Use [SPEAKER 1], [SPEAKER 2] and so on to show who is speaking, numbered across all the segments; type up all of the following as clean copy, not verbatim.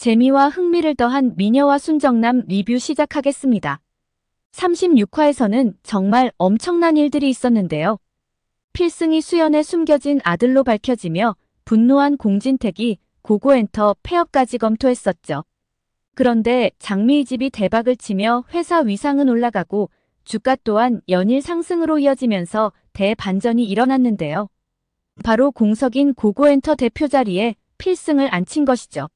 [SPEAKER 1] 재미와 흥미를 더한 미녀와 순정남 리뷰 시작하겠습니다. 36화에서는 정말 엄청난 일들이 있었는데요. 필승이 수연의 숨겨진 아들로 밝혀지며 분노한 공진택이 고고엔터 폐업까지 검토했었죠. 그런데 장미의 집이 대박을 치며 회사 위상은 올라가고 주가 또한 연일 상승으로 이어지면서 대반전이 일어났는데요. 바로 공석인 고고엔터 대표 자리에 필승을 앉힌 것이죠.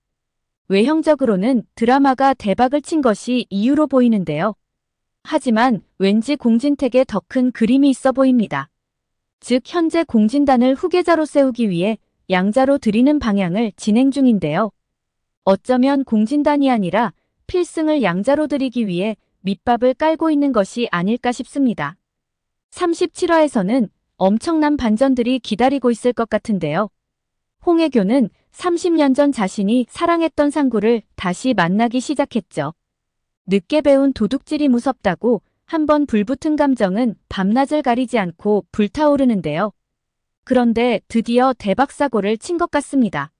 [SPEAKER 1] 외형적으로는 드라마가 대박을 친 것이 이유로 보이는데요. 하지만 왠지 공진택에 더 큰 그림이 있어 보입니다. 즉 현재 공진단을 후계자로 세우기 위해 양자로 들이는 방향을 진행 중인데요. 어쩌면 공진단이 아니라 필승을 양자로 들이기 위해 밑밥을 깔고 있는 것이 아닐까 싶습니다. 37화에서는 엄청난 반전들이 기다리고 있을 것 같은데요. 홍혜교는 30년 전 자신이 사랑했던 상구를 다시 만나기 시작했죠. 늦게 배운 도둑질이 무섭다고 한번 불붙은 감정은 밤낮을 가리지 않고 불타오르는데요. 그런데 드디어 대박사고를 친 것 같습니다.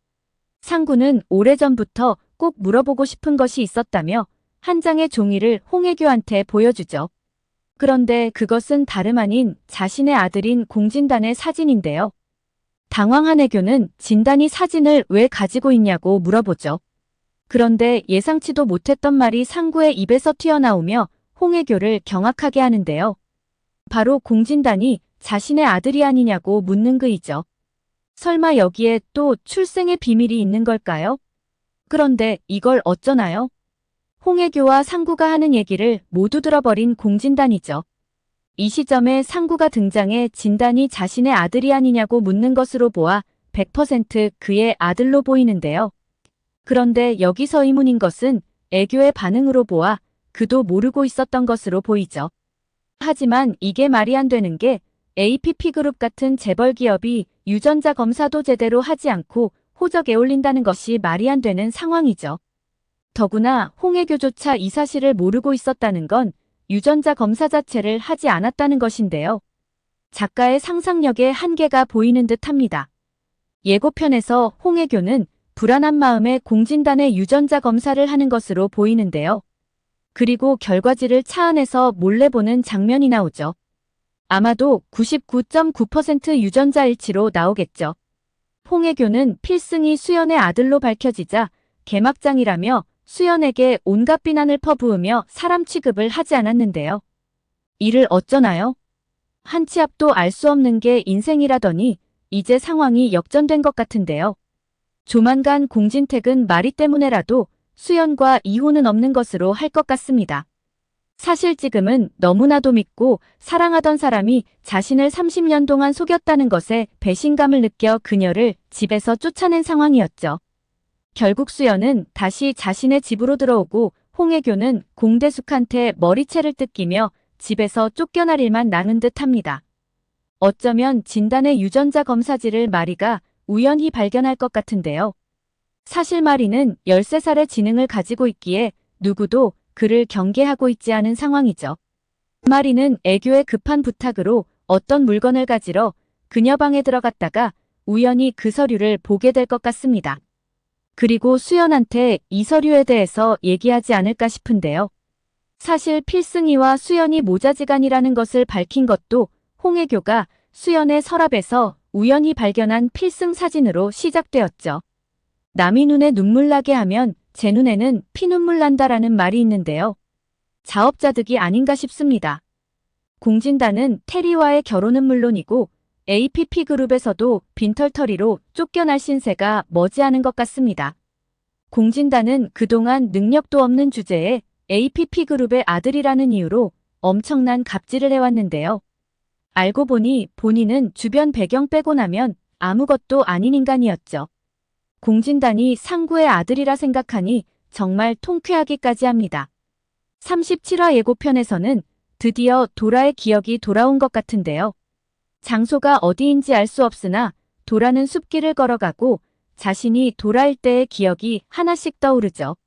[SPEAKER 1] 상구는 오래전부터 꼭 물어보고 싶은 것이 있었다며 한 장의 종이를 홍혜교한테 보여주죠. 그런데 그것은 다름 아닌 자신의 아들인 공진단의 사진인데요. 당황한 혜교는 진단이 사진을 왜 가지고 있냐고 물어보죠. 그런데 예상치도 못했던 말이 상구의 입에서 튀어나오며 홍혜교를 경악하게 하는데요. 바로 공진단이 자신의 아들이 아니냐고 묻는 그이죠. 설마 여기에 또 출생의 비밀이 있는 걸까요? 그런데 이걸 어쩌나요? 홍혜교와 상구가 하는 얘기를 모두 들어버린 공진단이죠. 이 시점에 상구가 등장해 진단이 자신의 아들이 아니냐고 묻는 것으로 보아 100% 그의 아들로 보이는데요. 그런데 여기서 의문인 것은 애교의 반응으로 보아 그도 모르고 있었던 것으로 보이죠. 하지만 이게 말이 안 되는 게 APP그룹 같은 재벌 기업이 유전자 검사도 제대로 하지 않고 호적에 올린다는 것이 말이 안 되는 상황이죠. 더구나 홍혜교조차 이 사실을 모르고 있었다는 건 유전자 검사 자체를 하지 않았다는 것인데요. 작가의 상상력에 한계가 보이는 듯합니다. 예고편에서 홍혜교는 불안한 마음에 공진단의 유전자 검사를 하는 것으로 보이는데요. 그리고 결과지를 차 안에서 몰래 보는 장면이 나오죠. 아마도 99.9% 유전자 일치로 나오겠죠. 홍혜교는 필승이 수연의 아들로 밝혀지자 개막장이라며 수연에게 온갖 비난을 퍼부으며 사람 취급을 하지 않았는데요. 이를 어쩌나요? 한 치 앞도 알 수 없는 게 인생이라더니 이제 상황이 역전된 것 같은데요. 조만간 공진택은 마리 때문에라도 수연과 이혼은 없는 것으로 할 것 같습니다. 사실 지금은 너무나도 믿고 사랑하던 사람이 자신을 30년 동안 속였다는 것에 배신감을 느껴 그녀를 집에서 쫓아낸 상황이었죠. 결국 수연은 다시 자신의 집으로 들어오고 홍혜교는 공대숙한테 머리채를 뜯기며 집에서 쫓겨날 일만 남은 듯합니다. 어쩌면 진단의 유전자 검사지를 마리가 우연히 발견할 것 같은데요. 사실 마리는 13살의 지능을 가지고 있기에 누구도 그를 경계하고 있지 않은 상황이죠. 마리는 애교의 급한 부탁으로 어떤 물건을 가지러 그녀 방에 들어갔다가 우연히 그 서류를 보게 될 것 같습니다. 그리고 수연한테 이 서류에 대해서 얘기하지 않을까 싶은데요. 사실 필승이와 수연이 모자지간이라는 것을 밝힌 것도 홍혜교가 수연의 서랍에서 우연히 발견한 필승 사진으로 시작되었죠. 남이 눈에 눈물 나게 하면 제 눈에는 피눈물 난다라는 말이 있는데요. 자업자득이 아닌가 싶습니다. 공진단은 테리와의 결혼은 물론이고 APP그룹에서도 빈털터리로 쫓겨날 신세가 머지않은 것 같습니다. 공진단은 그동안 능력도 없는 주제에 APP그룹의 아들이라는 이유로 엄청난 갑질을 해왔는데요. 알고 보니 본인은 주변 배경 빼고 나면 아무것도 아닌 인간이었죠. 공진단이 상구의 아들이라 생각하니 정말 통쾌하기까지 합니다. 37화 예고편에서는 드디어 도라의 기억이 돌아온 것 같은데요. 장소가 어디인지 알 수 없으나 도라는 숲길을 걸어가고 자신이 도라일 때의 기억이 하나씩 떠오르죠.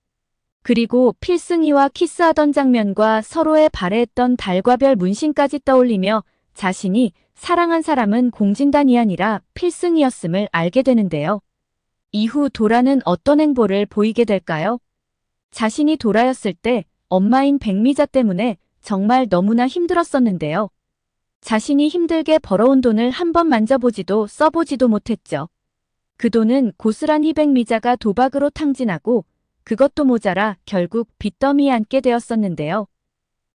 [SPEAKER 1] 그리고 필승이와 키스하던 장면과 서로의 발해했던 달과 별 문신까지 떠올리며 자신이 사랑한 사람은 공진단이 아니라 필승이었음을 알게 되는데요. 이후 도라는 어떤 행보를 보이게 될까요? 자신이 도라였을 때 엄마인 백미자 때문에 정말 너무나 힘들었었는데요. 자신이 힘들게 벌어온 돈을 한 번 만져보지도 써보지도 못했죠. 그 돈은 고스란히 백미자가 도박으로 탕진하고 그것도 모자라 결국 빚더미에 앉게 되었었는데요.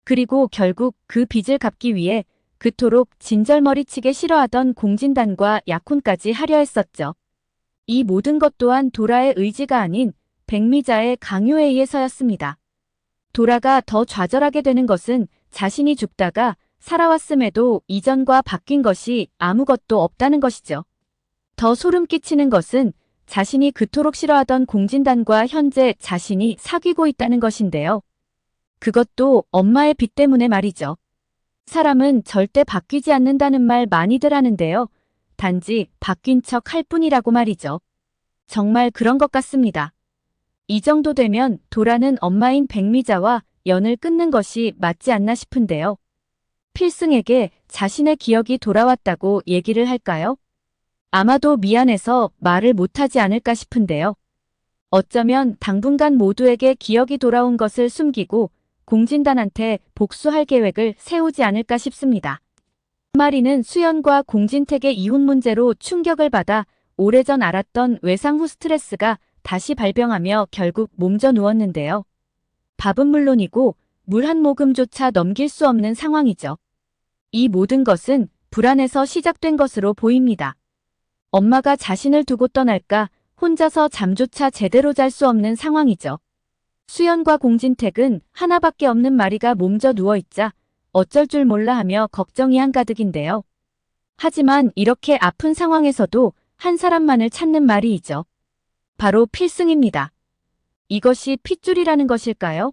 [SPEAKER 1] 그리고 결국 그 빚을 갚기 위해 그토록 진절머리치게 싫어하던 공진단과 약혼까지 하려 했었죠. 이 모든 것 또한 도라의 의지가 아닌 백미자의 강요에 의해서였습니다. 도라가 더 좌절하게 되는 것은 자신이 죽다가 살아왔음에도 이전과 바뀐 것이 아무것도 없다는 것이죠. 더 소름 끼치는 것은 자신이 그토록 싫어하던 공진단과 현재 자신이 사귀고 있다는 것인데요. 그것도 엄마의 빚 때문에 말이죠. 사람은 절대 바뀌지 않는다는 말 많이들 하는데요. 단지 바뀐 척 할 뿐이라고 말이죠. 정말 그런 것 같습니다. 이 정도 되면 도라는 엄마인 백미자와 연을 끊는 것이 맞지 않나 싶은데요. 필승에게 자신의 기억이 돌아왔다고 얘기를 할까요? 아마도 미안해서 말을 못하지 않을까 싶은데요. 어쩌면 당분간 모두에게 기억이 돌아온 것을 숨기고 공진단한테 복수할 계획을 세우지 않을까 싶습니다. 마리는 수연과 공진택의 이혼 문제로 충격을 받아 오래전 알았던 외상 후 스트레스가 다시 발병하며 결국 몸져 누웠는데요. 밥은 물론이고 물 한 모금조차 넘길 수 없는 상황이죠. 이 모든 것은 불안에서 시작된 것으로 보입니다. 엄마가 자신을 두고 떠날까 혼자서 잠조차 제대로 잘 수 없는 상황이죠. 수연과 공진택은 하나밖에 없는 마리가 몸져 누워있자 어쩔 줄 몰라 하며 걱정이 한가득인데요. 하지만 이렇게 아픈 상황에서도 한 사람만을 찾는 마리이죠. 바로 필승입니다. 이것이 핏줄이라는 것일까요?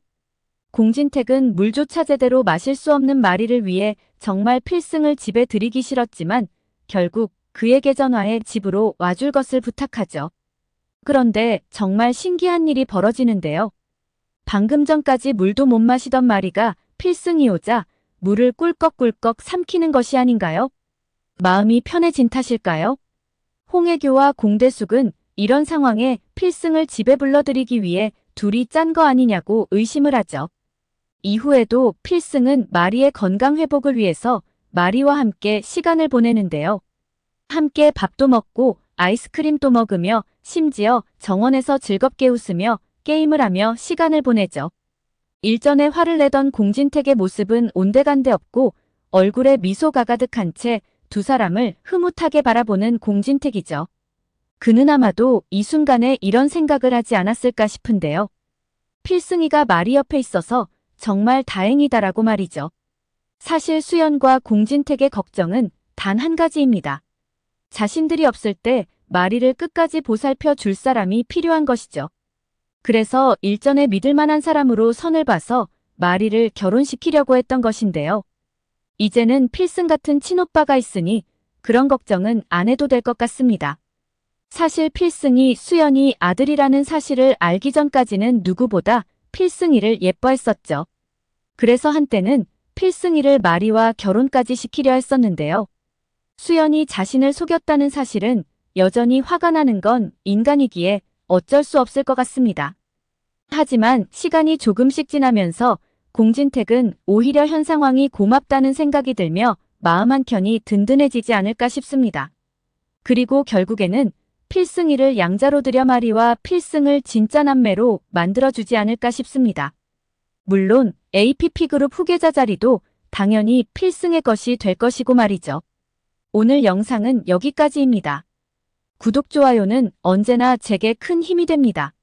[SPEAKER 1] 공진택은 물조차 제대로 마실 수 없는 마리를 위해 정말 필승을 집에 들이기 싫었지만 결국 그에게 전화해 집으로 와줄 것을 부탁하죠. 그런데 정말 신기한 일이 벌어지는데요. 방금 전까지 물도 못 마시던 마리가 필승이 오자 물을 꿀꺽꿀꺽 삼키는 것이 아닌가요? 마음이 편해진 탓일까요? 홍혜교와 공대숙은 이런 상황에 필승을 집에 불러들이기 위해 둘이 짠 거 아니냐고 의심을 하죠. 이후에도 필승은 마리의 건강 회복을 위해서 마리와 함께 시간을 보내는데요. 함께 밥도 먹고 아이스크림도 먹으며 심지어 정원에서 즐겁게 웃으며 게임을 하며 시간을 보내죠. 일전에 화를 내던 공진택의 모습은 온데간데 없고 얼굴에 미소가 가득한 채 두 사람을 흐뭇하게 바라보는 공진택이죠. 그는 아마도 이 순간에 이런 생각을 하지 않았을까 싶은데요. 필승이가 마리 옆에 있어서 정말 다행이다라고 말이죠. 사실 수연과 공진택의 걱정은 단 한 가지입니다. 자신들이 없을 때 마리를 끝까지 보살펴 줄 사람이 필요한 것이죠. 그래서 일전에 믿을 만한 사람으로 선을 봐서 마리를 결혼시키려고 했던 것인데요. 이제는 필승 같은 친오빠가 있으니 그런 걱정은 안 해도 될 것 같습니다. 사실 필승이 수연이 아들이라는 사실을 알기 전까지는 누구보다 필승이를 예뻐했었죠. 그래서 한때는 필승이를 마리와 결혼까지 시키려 했었는데요. 수연이 자신을 속였다는 사실은 여전히 화가 나는 건 인간이기에 어쩔 수 없을 것 같습니다. 하지만 시간이 조금씩 지나면서 공진택은 오히려 현 상황이 고맙다는 생각이 들며 마음 한켠이 든든해지지 않을까 싶습니다. 그리고 결국에는 필승이를 양자로 들여 마리와 필승을 진짜 남매로 만들어주지 않을까 싶습니다. 물론 APP그룹 후계자 자리도 당연히 필승의 것이 될 것이고 말이죠. 오늘 영상은 여기까지입니다. 구독, 좋아요는 언제나 제게 큰 힘이 됩니다.